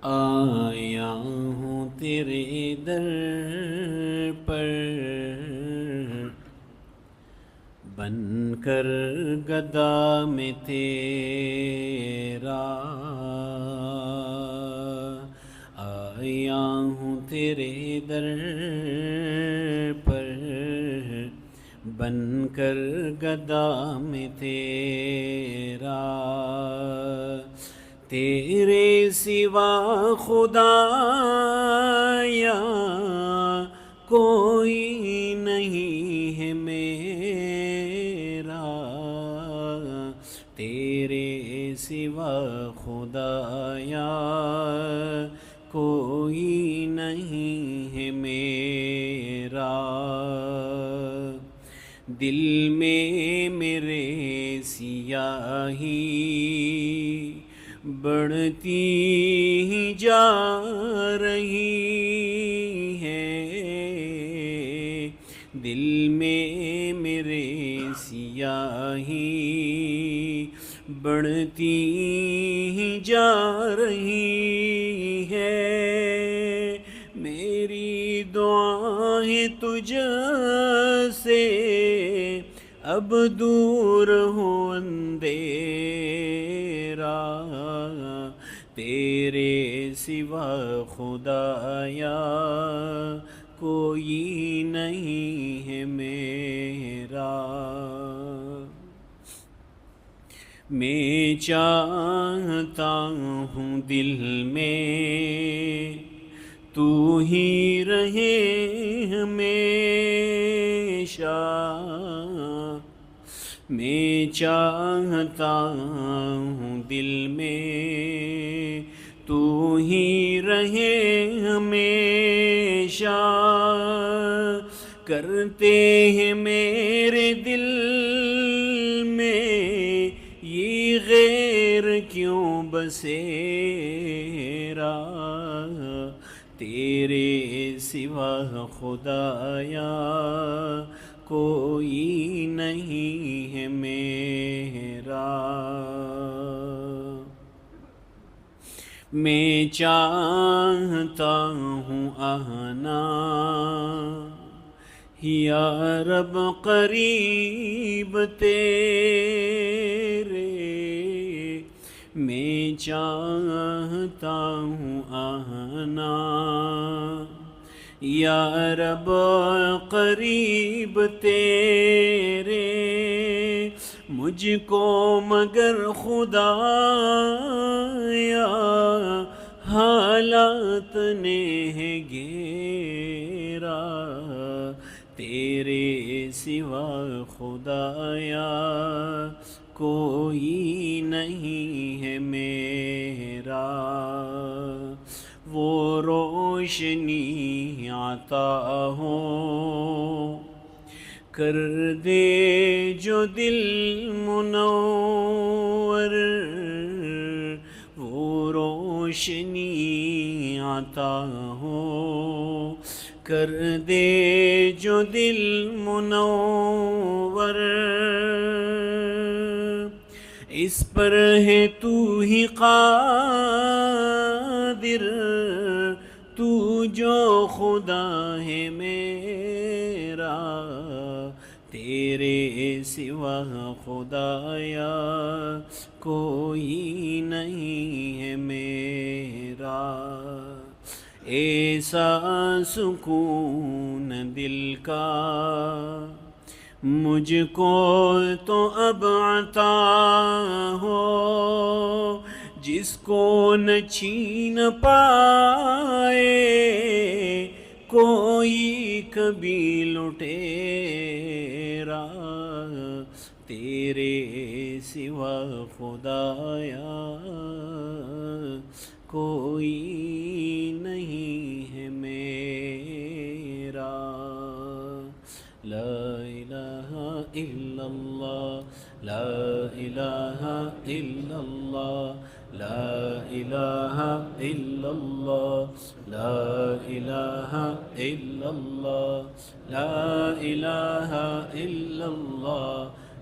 آیا ہوں تیرے در پر بن کر گدا میں تیرا، آیا ہوں تیرے در پر بن کر گدا میں تیرا، تیرے سوا خدایا کوئی نہیں ہے میرا، تیرے سوا خدایا کوئی نہیں ہے میرا، دل میں میرے سیاہی بڑھتی ہی جا رہی ہے، دل میں میرے سیاہی بڑھتی ہی جا رہی ہے، میری دعائیں تجھ سے اب دور ہو اندھیرا، تیرے سوا خدایا کوئی نہیں ہے میرا، میں چاہتا ہوں دل میں تو ہی رہے ہمیشہ، میں چاہتا ہوں دل میں تو ہی رہے ہمیشہ، کرتے ہیں میرے دل میں یہ غیر کیوں بسیرا، تیرے سوا خدایا کوئی نہیں ہے میرا، میں چاہتا ہوں آنا یا رب قریب تیرے، میں چاہتا ہوں آنا یا رب قریب تیرے، مجھ کو مگر خدایا حالات نے ہے گھیرا، تیرے سوا خدایا کوئی نہیں ہے میرا، وہ روشنی عطا ہو کر دے جو دل منور، وہ روشنی عطا ہو کر دے جو دل منور، اس پر ہے تو ہی قادر، تو جو خدا ہے میرا، تیرے سوا خدایا کوئی نہیں ہے میرا، ایسا سکون دل کا مجھ کو تو اب عطا ہو، جس کو نہ چھین پائے کوئی کبھی لٹیرا، تیرے سوا خدایا کوئی نہیں ہے میرا، لا الہ الا اللہ، لا الہ الا اللہ، لا الہ الا اللہ، لا الہ الا اللہ، لا الہ الا اللہ،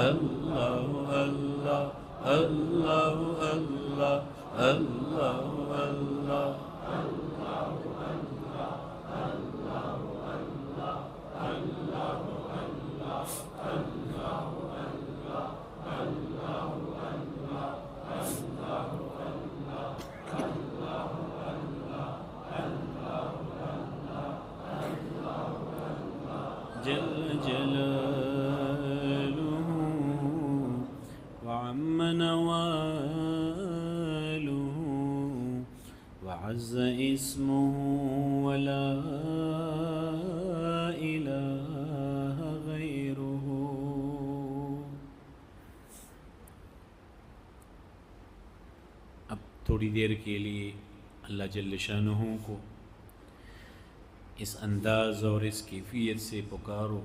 اللہ اللہ اللہ اللہ اللہ اللہ جل جلالہ وعم نوالہ وعز اسمہ ولا الہ غیرہ۔ اب تھوڑی دیر کے لیے اللہ جل شانہ کو اس انداز اور اس کیفیت سے پکارو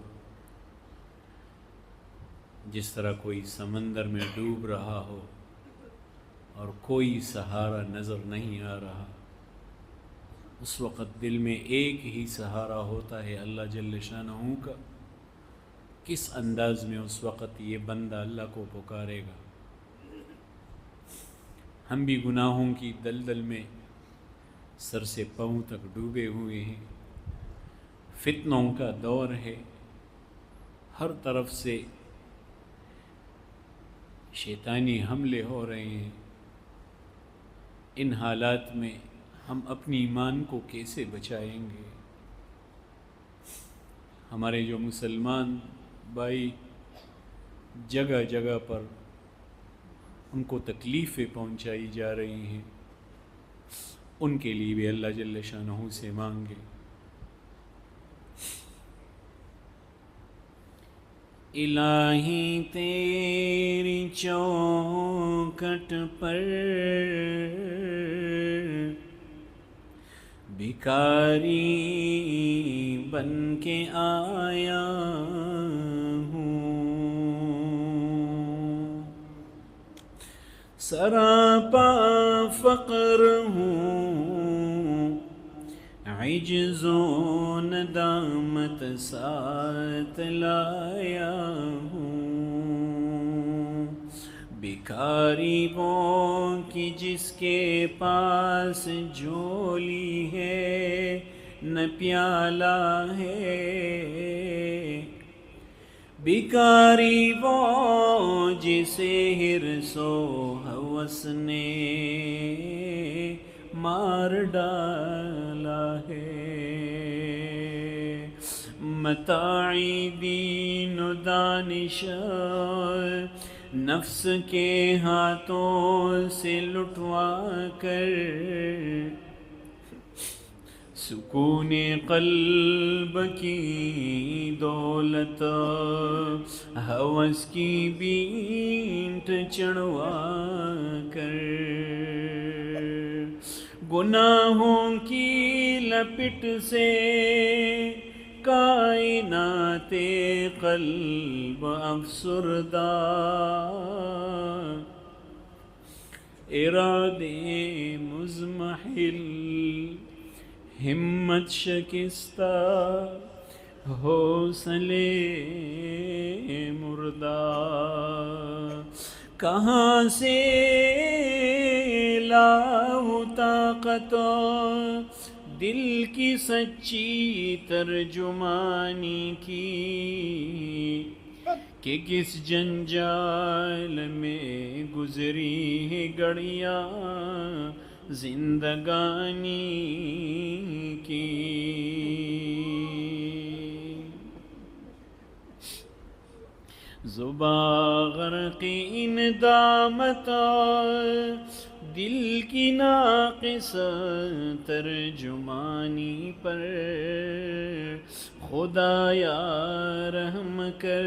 جس طرح کوئی سمندر میں ڈوب رہا ہو اور کوئی سہارا نظر نہیں آ رہا۔ اس وقت دل میں ایک ہی سہارا ہوتا ہے اللہ جل شانہ کا۔ کس انداز میں اس وقت یہ بندہ اللہ کو پکارے گا؟ ہم بھی گناہوں کی دلدل میں سر سے پاؤں تک ڈوبے ہوئے ہیں۔ فتنوں کا دور ہے، ہر طرف سے شیطانی حملے ہو رہے ہیں۔ ان حالات میں ہم اپنی ایمان کو کیسے بچائیں گے؟ ہمارے جو مسلمان بھائی جگہ جگہ پر ان کو تکلیفیں پہنچائی جا رہی ہیں، ان کے لیے بھی اللہ جل شانہ سے مانگے۔ الہی تیری چوکھٹ پر بھکاری بن کے آیا ہوں، سراپا فقر ہوں، عجز و ندامت ساتھ لایا ہوں۔ بھکاری وہ کہ جس کے پاس جھولی ہے نہ پیالہ ہے، بھکاری وہ جسے حرص و ہوس نے مار ڈالا ہے۔ متاعی دین و دانش نفس کے ہاتھوں سے لٹوا کر، سکون قلب کی دولت ہوس کی بینٹ چڑھوا کر، گناہوں کی لپٹ سے کائنات قلب افسردہ، ارادے مضمحل ہمت شکستہ، حوصلے مردہ، کہاں سے لاؤں طاقت دل کی سچی ترجمانی کی، کہ کس جنجال میں گزری ہے گھڑیاں زندگانی کی۔ زباں غرقی ان دامت دل کی ناقص ترجمانی پر، خدایا رحم کر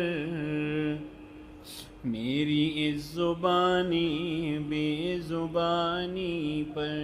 میری اس زبانی بے زبانی پر۔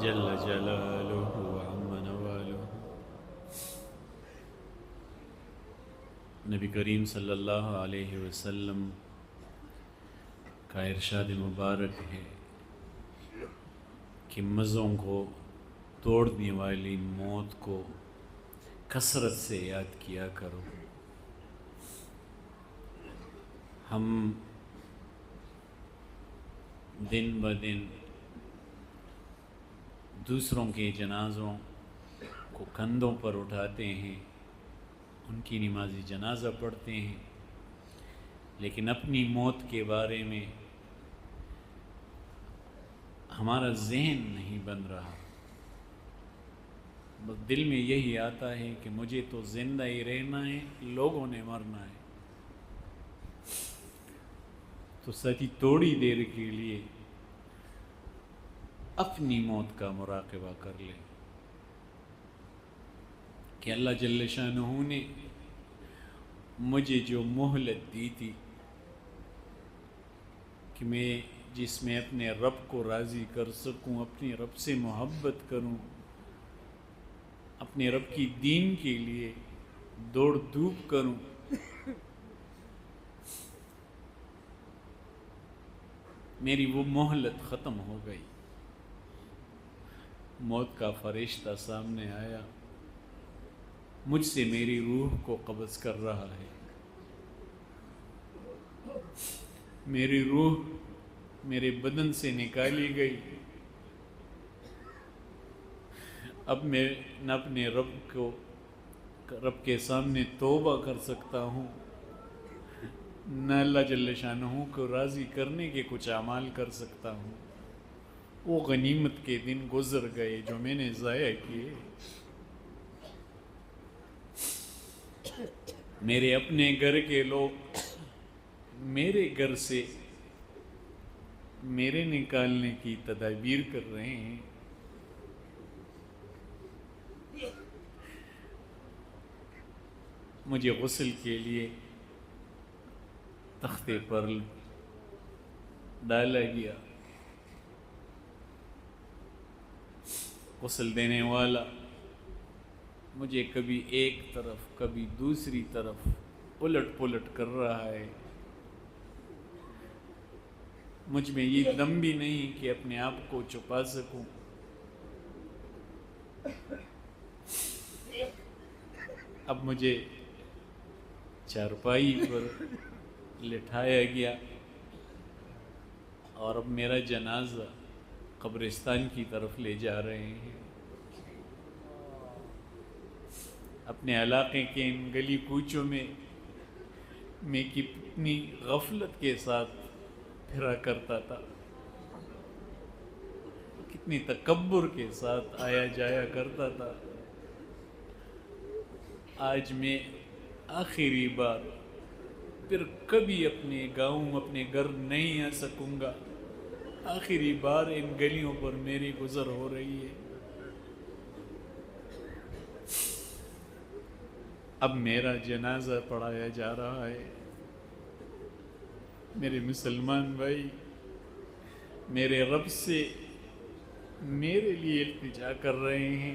جل جلالہ وعم نوالہ۔ نبی کریم صلی اللہ علیہ وسلم کا ارشاد مبارک ہے کہ مزوں کو توڑنے والی موت کو کثرت سے یاد کیا کرو۔ ہم دن بدن دوسروں کے جنازوں کو کندھوں پر اٹھاتے ہیں، ان کی نمازی جنازہ پڑھتے ہیں، لیکن اپنی موت کے بارے میں ہمارا ذہن نہیں بن رہا۔ بس دل میں یہی آتا ہے کہ مجھے تو زندہ ہی رہنا ہے، لوگوں نے مرنا ہے۔ تو ساتھی تھوڑی دیر کے لیے اپنی موت کا مراقبہ کر لیں کہ اللہ جل شانہ نے مجھے جو مہلت دی تھی کہ میں جس میں اپنے رب کو راضی کر سکوں، اپنے رب سے محبت کروں، اپنے رب کی دین کے لیے دوڑ دھوپ کروں، میری وہ مہلت ختم ہو گئی۔ موت کا فرشتہ سامنے آیا، مجھ سے میری روح کو قبض کر رہا ہے۔ میری روح میرے بدن سے نکالی گئی۔ اب میں نہ اپنے رب کے سامنے توبہ کر سکتا ہوں، نہ اللہ جل شانہ کو راضی کرنے کے کچھ اعمال کر سکتا ہوں۔ وہ غنیمت کے دن گزر گئے جو میں نے ضائع کیے۔ میرے اپنے گھر کے لوگ میرے گھر سے میرے نکالنے کی تدابیر کر رہے ہیں۔ مجھے غسل کے لیے تختے پر ڈالا گیا۔ غسل دینے والا مجھے کبھی ایک طرف کبھی دوسری طرف الٹ پلٹ کر رہا ہے۔ مجھ میں یہ دم بھی نہیں کہ اپنے آپ کو چھپا سکوں۔ اب مجھے چارپائی پر لٹھایا گیا اور اب میرا جنازہ قبرستان کی طرف لے جا رہے ہیں۔ اپنے علاقے کے ان گلی کوچوں میں میں کتنی غفلت کے ساتھ پھرا کرتا تھا، کتنی تکبر کے ساتھ آیا جایا کرتا تھا۔ آج میں آخری بار پھر کبھی اپنے گاؤں اپنے گھر نہیں آ سکوں گا۔ آخری بار ان گلیوں پر میری گزر ہو رہی ہے۔ اب میرا جنازہ پڑھایا جا رہا ہے۔ میرے مسلمان بھائی میرے رب سے میرے لیے التجا کر رہے ہیں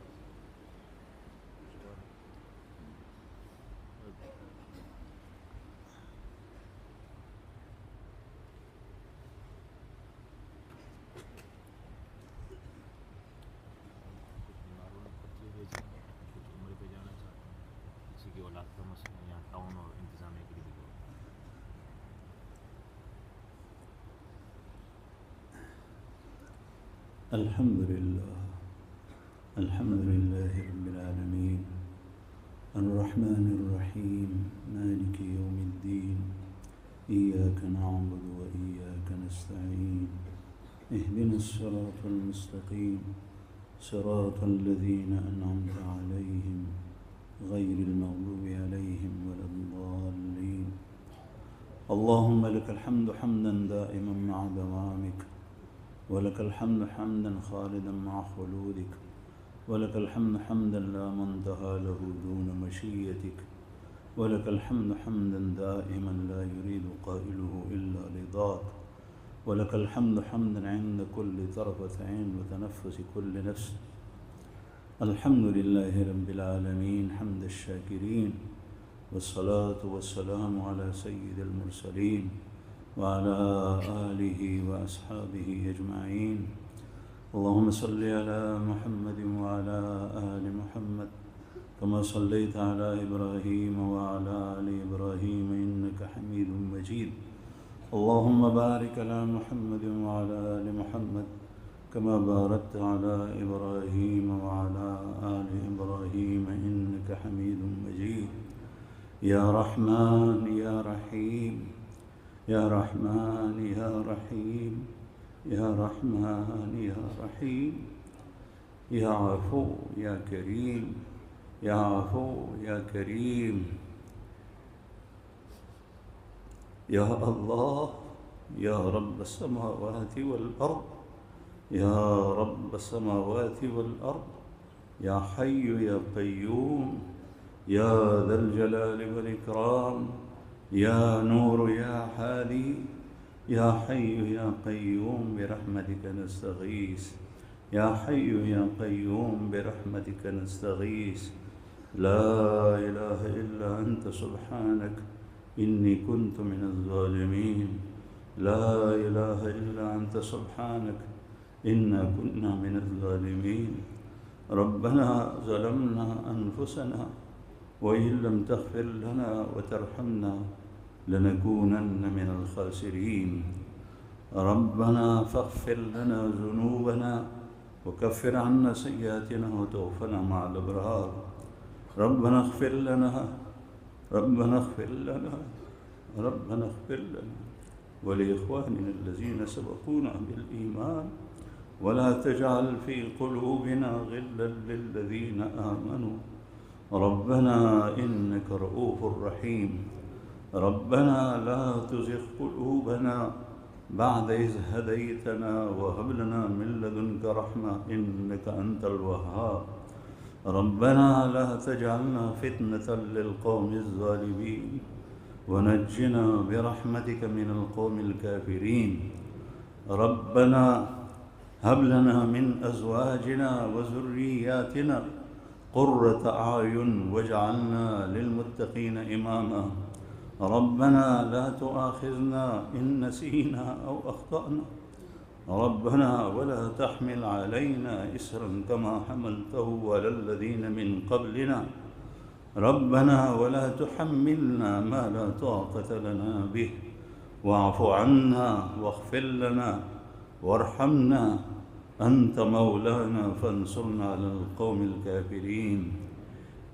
الحمد لله رب العالمين الرحمن الرحيم مالك يوم الدين إياك نعبد وإياك نستعين اهدنا الصراط المستقيم صراط الذين أنعمت عليهم غير المغضوب عليهم ولا الضالين اللهم لك الحمد حمدا دائما مع دوامك ولك الحمد حمدا خالدا مع خلودك ولك الحمد حمدا لا منتهى له دون مشيتك ولك الحمد حمدا دائما لا يريد قائله إلا رضاك ولك الحمد حمدا عند كل طرفة عين وتنفس كل نفس الحمد لله رب العالمين حمد الشاكرين والصلاة والسلام على سيد المرسلين وعلى آله وأصحابه أجمعين اللهم صل على محمد وعلى آل محمد كما صليت على إبراهيم وعلى آل إبراهيم إنك حميد مجيد اللهم بارك على محمد وعلى آل محمد كما باركت على إبراهيم وعلى آل إبراهيم إنك حميد مجيد يا رحمن يا رحيم يا رحمن يا رحيم يا رحمن يا رحيم يا عفو يا كريم يا عفو يا كريم يا الله يا رب السماوات والأرض يا رب السماوات والأرض يا حي يا قيوم يا ذا الجلال والإكرام يا نور يا هادي يا حي يا قيوم برحمتك نستغيث يا حي يا قيوم برحمتك نستغيث لا إله إلا أنت سبحانك إني كنت من الظالمين لا إله إلا أنت سبحانك إنا كنا من الظالمين ربنا ظلمنا أنفسنا وإن لم تغفر لنا وترحمنا لنكونن من الخاسرين ربنا فاغفر لنا ذنوبنا وكفر عنا سيئاتنا وتوفنا مع الأبرار ربنا اغفر لنا ربنا اغفر لنا ربنا اغفر لنا ولإخواننا الذين سبقونا بالإيمان ولا تجعل في قلوبنا غلا للذين آمنوا ربنا إنك رؤوف رحيم ربنا لا تزغ قلوبنا بعد إذ هديتنا وهب لنا من لدنك رحمة إنك أنت الوهاب ربنا لا تجعلنا فتنة للقوم الظالمين ونجنا برحمتك من القوم الكافرين ربنا هب لنا من أزواجنا وذرياتنا قرة أعين واجعلنا للمتقين إماما ربنا لا تؤاخذنا إن نسينا أو أخطأنا ربنا ولا تحمل علينا إسرا كما حملته على الذين من قبلنا ربنا ولا تحملنا ما لا طاقة لنا به واعف عنا واغفر لنا وارحمنا أنت مولانا فانصرنا على القوم الكافرين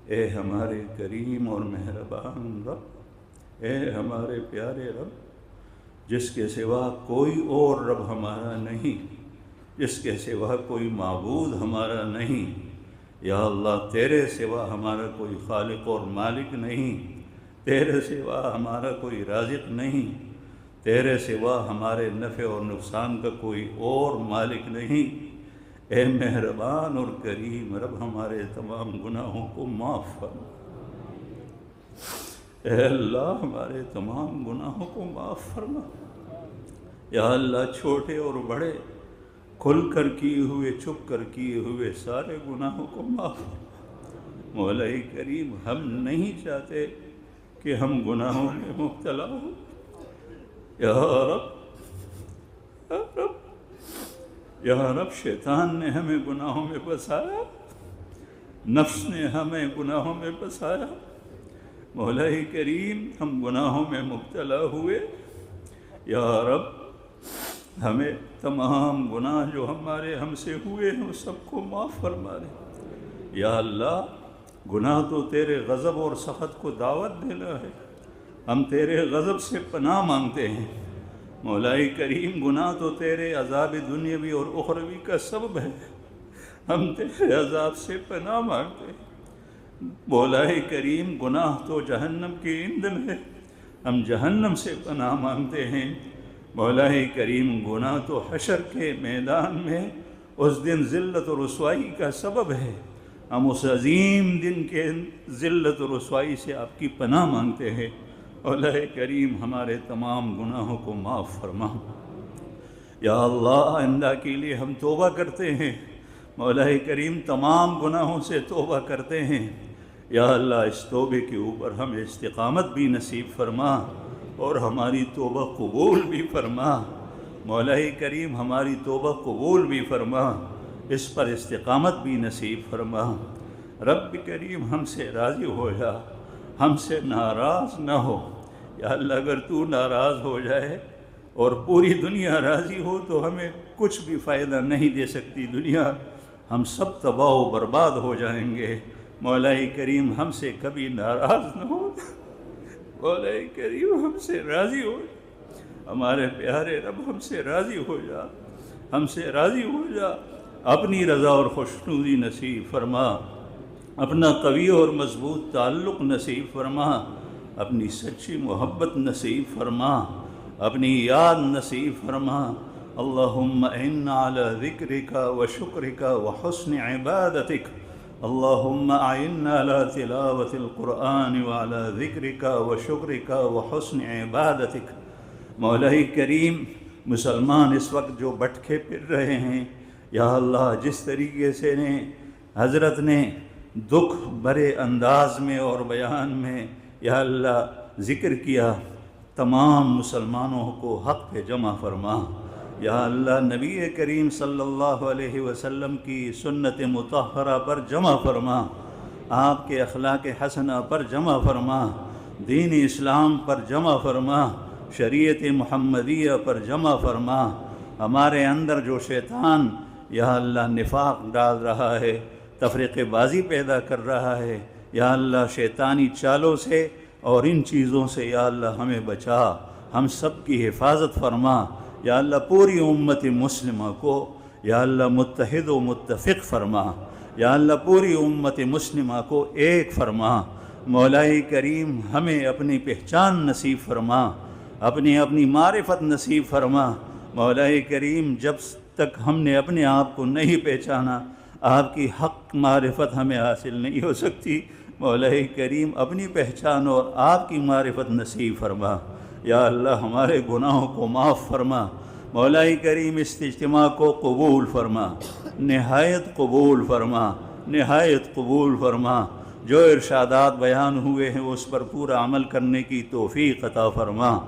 اے ہمارے کریم اور مہربان رب اے ہمارے پیارے رب جس کے سوا کوئی اور رب ہمارا نہیں جس کے سوا کوئی معبود ہمارا نہیں یا اللہ تیرے سوا ہمارا کوئی خالق اور مالک نہیں تیرے سوا ہمارا کوئی رازق نہیں تیرے سوا ہمارے نفع اور نقصان کا کوئی اور مالک نہیں اے مہربان اور کریم رب ہمارے تمام گناہوں کو معاف فرما اے اللہ ہمارے تمام گناہوں کو معاف فرما یا اللہ چھوٹے اور بڑے کھل کر کیے ہوئے چھپ کر کیے ہوئے سارے گناہوں کو معاف فرما مولا کریم ہم نہیں چاہتے کہ ہم گناہوں میں مبتلا ہوں یا رب شیطان نے ہمیں گناہوں میں پھنسایا نفس نے ہمیں گناہوں میں پھنسایا مولا کریم ہم گناہوں میں مبتلا ہوئے یا رب ہمیں تمام گناہ جو ہم سے ہوئے ہیں وہ سب کو معاف فرما دے۔ یا اللہ، گناہ تو تیرے غضب اور سخط کو دعوت دینا ہے، ہم تیرے غضب سے پناہ مانگتے ہیں۔ مولا کریم، گناہ تو تیرے عذاب دنیاوی اور اخروی کا سبب ہے، ہم تیرے عذاب سے پناہ مانگتے ہیں۔ مولا کریم، گناہ تو جہنم کی ایندھن ہے، ہم جہنم سے پناہ مانگتے ہیں۔ مولا کریم، گناہ تو حشر کے میدان میں اس دن ذلت و رسوائی کا سبب ہے، ہم اس عظیم دن کے ذلت و رسوائی سے آپ کی پناہ مانگتے ہیں۔ مولا کریم، ہمارے تمام گناہوں کو معاف فرما۔ یا اللہ، آئندہ کے لیے ہم توبہ کرتے ہیں۔ مولا کریم، تمام گناہوں سے توبہ کرتے ہیں۔ یا اللہ، اس توبے کے اوپر ہمیں استقامت بھی نصیب فرما اور ہماری توبہ قبول بھی فرما۔ مولا کریم، ہماری توبہ قبول بھی فرما، اس پر استقامت بھی نصیب فرما۔ رب کریم، ہم سے راضی ہو جا، ہم سے ناراض نہ ہو۔ یا اللہ، اگر تو ناراض ہو جائے اور پوری دنیا راضی ہو تو ہمیں کچھ بھی فائدہ نہیں دے سکتی دنیا، ہم سب تباہ و برباد ہو جائیں گے۔ مولا کریم، ہم سے کبھی ناراض نہ ہو، مولا کریم ہم سے راضی ہو، ہمارے پیارے رب ہم سے راضی ہو جا، ہم سے راضی ہو جا، اپنی رضا اور خوشنودی نصیب فرما، اپنا قوی اور مضبوط تعلق نصیب فرما، اپنی سچی محبت نصیب فرما، اپنی یاد نصیب فرما۔ اللہم اعنا علی ذکرک و شکرک و حسن عبادتک، اللہم اعنا علی تلاوت القرآن وعلی ذکرک و شکرک و حسن عبادتک۔ مولا کریم، مسلمان اس وقت جو بٹکے پھر رہے ہیں، یا اللہ، جس طریقے سے حضرت نے دکھ بھرے انداز میں اور بیان میں یا اللہ ذکر کیا، تمام مسلمانوں کو حق پہ جمع فرما۔ یا اللہ، نبی کریم صلی اللہ علیہ وسلم کی سنت مطہرہ پر جمع فرما، آپ کے اخلاق حسنہ پر جمع فرما، دین اسلام پر جمع فرما، شریعت محمدیہ پر جمع فرما۔ ہمارے اندر جو شیطان یا اللہ نفاق ڈال رہا ہے، تفریق بازی پیدا کر رہا ہے، یا اللہ شیطانی چالوں سے اور ان چیزوں سے یا اللہ ہمیں بچا، ہم سب کی حفاظت فرما۔ یا اللہ، پوری امت مسلمہ کو یا اللہ متحد و متفق فرما، یا اللہ پوری امت مسلمہ کو ایک فرما۔ مولا کریم، ہمیں اپنی پہچان نصیب فرما، اپنی معرفت نصیب فرما۔ مولا کریم، جب تک ہم نے اپنے آپ کو نہیں پہچانا، آپ کی حق معرفت ہمیں حاصل نہیں ہو سکتی۔ مولا کریم، اپنی پہچان اور آپ کی معرفت نصیب فرما۔ یا اللہ، ہمارے گناہوں کو معاف فرما۔ مولا کریم، اس اجتماع کو قبول فرما، نہایت قبول فرما، نہایت قبول فرما۔ جو ارشادات بیان ہوئے ہیں اس پر پورا عمل کرنے کی توفیق عطا فرما۔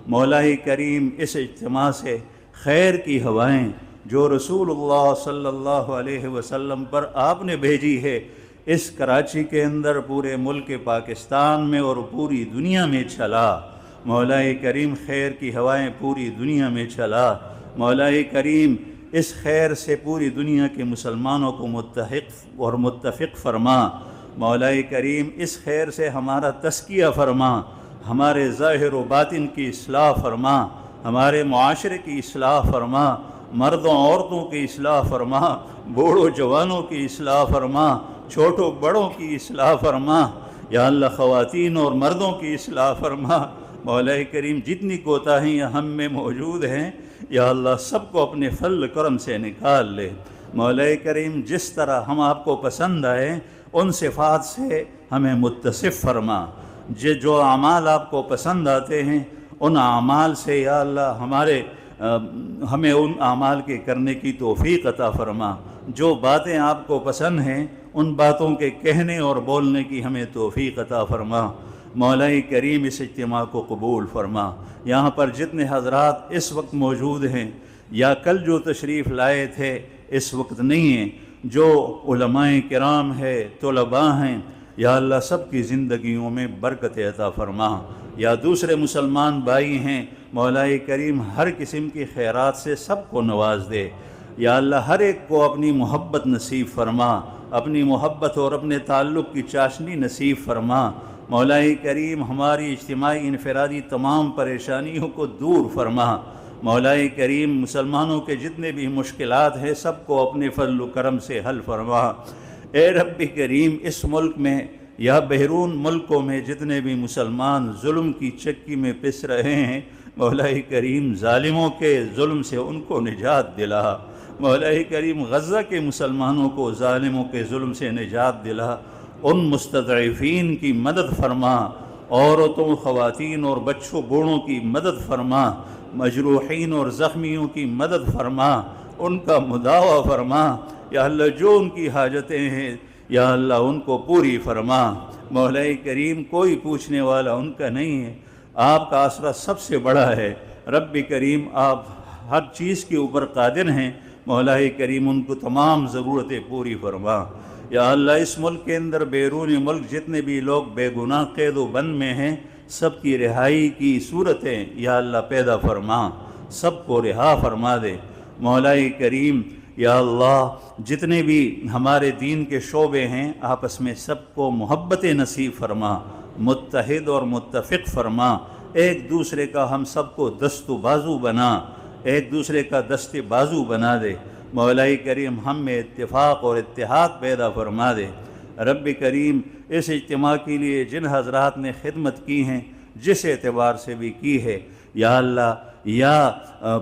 مولا کریم، اس اجتماع سے خیر کی ہوائیں جو رسول اللہ صلی اللہ علیہ وسلم پر آپ نے بھیجی ہے، اس کراچی کے اندر، پورے ملک پاکستان میں اور پوری دنیا میں چلا۔ مولا کریم، خیر کی ہوائیں پوری دنیا میں چلا۔ مولا کریم، اس خیر سے پوری دنیا کے مسلمانوں کو متحد اور متفق فرما۔ مولا کریم، اس خیر سے ہمارا تزکیہ فرما، ہمارے ظاہر و باطن کی اصلاح فرما، ہمارے معاشرے کی اصلاح فرما، مردوں عورتوں کی اصلاح فرما، بوڑھوں جوانوں کی اصلاح فرما، چھوٹوں بڑوں کی اصلاح فرما۔ یا اللہ، خواتین اور مردوں کی اصلاح فرما۔ مولا کریم، جتنی کوتاہیاں ہم میں موجود ہیں، یا اللہ سب کو اپنے فضل کرم سے نکال لے۔ مولا کریم، جس طرح ہم آپ کو پسند آئے ان صفات سے ہمیں متصف فرما۔ جو اعمال آپ کو پسند آتے ہیں ان اعمال سے یا اللہ ہمیں ان اعمال کے کرنے کی توفیق عطا فرما۔ جو باتیں آپ کو پسند ہیں ان باتوں کے کہنے اور بولنے کی ہمیں توفیق عطا فرما۔ مولا کریم، اس اجتماع کو قبول فرما۔ یہاں پر جتنے حضرات اس وقت موجود ہیں یا کل جو تشریف لائے تھے اس وقت نہیں ہیں، جو علماء کرام ہے، طلباء ہیں، یا اللہ سب کی زندگیوں میں برکت عطا فرما۔ یا دوسرے مسلمان بھائی ہیں، مولا کریم ہر قسم کی خیرات سے سب کو نواز دے۔ یا اللہ ہر ایک کو اپنی محبت نصیب فرما، اپنی محبت اور اپنے تعلق کی چاشنی نصیب فرما۔ مولا کریم ہماری اجتماعی انفرادی تمام پریشانیوں کو دور فرما۔ مولا کریم مسلمانوں کے جتنے بھی مشکلات ہیں سب کو اپنے فضل و کرم سے حل فرما۔ اے رب کریم اس ملک میں یا بیرون ملکوں میں جتنے بھی مسلمان ظلم کی چکی میں پس رہے ہیں، مولا کریم ظالموں کے ظلم سے ان کو نجات دلا۔ مولا کریم غزہ کے مسلمانوں کو ظالموں کے ظلم سے نجات دلا۔ ان مستضعفین کی مدد فرما، عورتوں، خواتین اور بچوں بوڑھوں کی مدد فرما، مجروحین اور زخمیوں کی مدد فرما، ان کا مداوع فرما۔ یا اللہ جو ان کی حاجتیں ہیں یا اللہ ان کو پوری فرما۔ مولا کریم کوئی پوچھنے والا ان کا نہیں ہے، آپ کا آسرا سب سے بڑا ہے۔ رب کریم آپ ہر چیز کے اوپر قادر ہیں، مولا کریم ان کو تمام ضرورتیں پوری فرما۔ یا اللہ اس ملک کے اندر بیرون ملک جتنے بھی لوگ بے گناہ قید و بند میں ہیں سب کی رہائی کی صورتیں یا اللہ پیدا فرما، سب کو رہا فرما دے۔ مولا کریم یا اللہ جتنے بھی ہمارے دین کے شعبے ہیں آپس میں سب کو محبت نصیب فرما، متحد اور متفق فرما، ایک دوسرے کا ہم سب کو دست و بازو بنا، ایک دوسرے کا دست بازو بنا دے۔ مولا کریم ہم میں اتفاق اور اتحاد پیدا فرما دے۔ رب کریم اس اجتماع کے لیے جن حضرات نے خدمت کی ہیں جس اعتبار سے بھی کی ہے یا اللہ، یا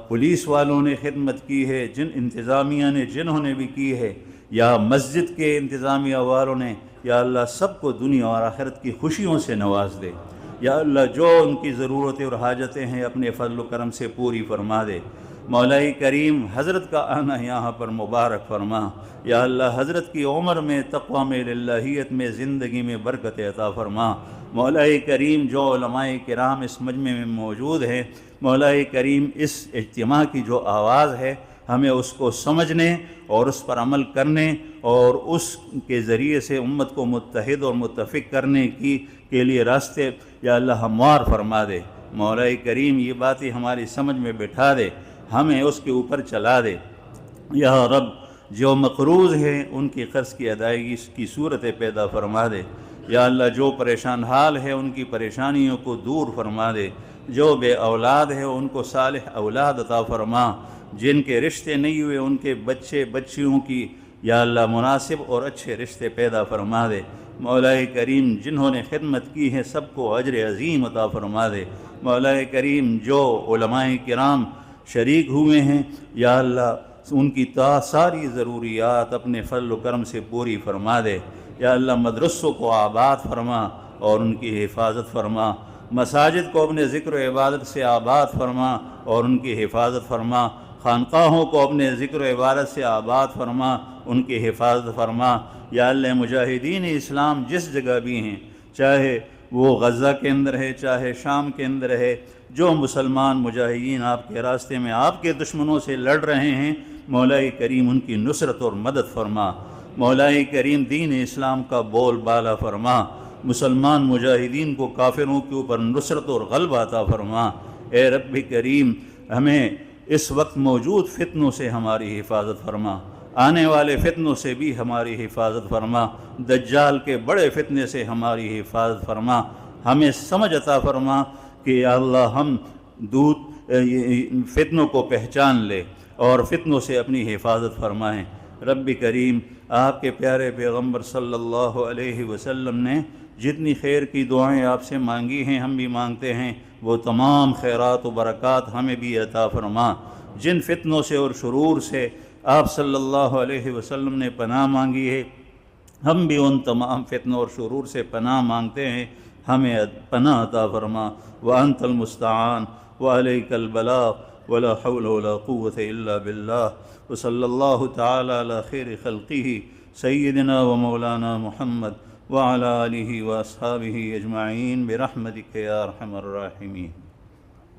پولیس والوں نے خدمت کی ہے، جن انتظامیہ نے جنہوں نے بھی کی ہے، یا مسجد کے انتظامیہ والوں نے، یا اللہ سب کو دنیا اور آخرت کی خوشیوں سے نواز دے۔ یا اللہ جو ان کی ضرورتیں اور حاجتیں ہیں اپنے فضل و کرم سے پوری فرما دے۔ مولا کریم حضرت کا آنا یہاں پر مبارک فرما۔ یا اللہ حضرت کی عمر میں تقوی میں للہیت میں زندگی میں برکت عطا فرما۔ مولا کریم جو علماء کرام اس مجمع میں موجود ہیں، مولا کریم اس اجتماع کی جو آواز ہے ہمیں اس کو سمجھنے اور اس پر عمل کرنے اور اس کے ذریعے سے امت کو متحد اور متفق کرنے کے لیے راستے یا اللہ ہموار فرما دے۔ مولا کریم یہ باتیں ہماری سمجھ میں بٹھا دے، ہمیں اس کے اوپر چلا دے۔ یا رب جو مقروض ہیں ان کی قرض کی ادائیگی کی صورتیں پیدا فرما دے۔ یا اللہ جو پریشان حال ہے ان کی پریشانیوں کو دور فرما دے۔ جو بے اولاد ہے ان کو صالح اولاد عطا فرما۔ جن کے رشتے نہیں ہوئے ان کے بچے بچیوں کی یا اللہ مناسب اور اچھے رشتے پیدا فرما دے۔ مولا کریم جنہوں نے خدمت کی ہے سب کو اجر عظیم عطا فرما دے۔ مولا کریم جو علماء کرام شریک ہوئے ہیں یا اللہ ان کی ساری ضروریات اپنے فضل و کرم سے پوری فرما دے۔ یا اللہ مدرسوں کو آباد فرما اور ان کی حفاظت فرما، مساجد کو اپنے ذکر و عبادت سے آباد فرما اور ان کی حفاظت فرما، خانقاہوں کو اپنے ذکر و عبادت سے آباد فرما، ان کی حفاظت فرما۔ یا اللہ مجاہدین اسلام جس جگہ بھی ہیں، چاہے وہ غزہ کے اندر ہے چاہے شام کے اندر ہے، جو مسلمان مجاہدین آپ کے راستے میں آپ کے دشمنوں سے لڑ رہے ہیں، مولا کریم ان کی نصرت اور مدد فرما۔ مولا کریم دین اسلام کا بول بالا فرما، مسلمان مجاہدین کو کافروں کے اوپر نصرت اور غلبہ عطا فرما۔ اے رب کریم ہمیں اس وقت موجود فتنوں سے ہماری حفاظت فرما، آنے والے فتنوں سے بھی ہماری حفاظت فرما، دجال کے بڑے فتنے سے ہماری حفاظت فرما۔ ہمیں سمجھ عطا فرما کہ یا اللہ ہم فتنوں کو پہچان لے اور فتنوں سے اپنی حفاظت فرمائیں۔ رب کریم آپ کے پیارے پیغمبر صلی اللہ علیہ وسلم نے جتنی خیر کی دعائیں آپ سے مانگی ہیں ہم بھی مانگتے ہیں، وہ تمام خیرات و برکات ہمیں بھی عطا فرما۔ جن فتنوں سے اور شرور سے آپ صلی اللہ علیہ وسلم نے پناہ مانگی ہے، ہم بھی ان تمام فتنوں اور شرور سے پناہ مانگتے ہیں، ہمیں پناہ عطا فرما۔ وانت المستعان وعلیک البلاغ ولا حول ولا قوة الا باللہ وصلی اللہ تعالی علی خیر خلقہ سیدنا و مولانا محمد وعلی آلہ واصحابہ اجمعین برحمتک یا ارحم الراحمین۔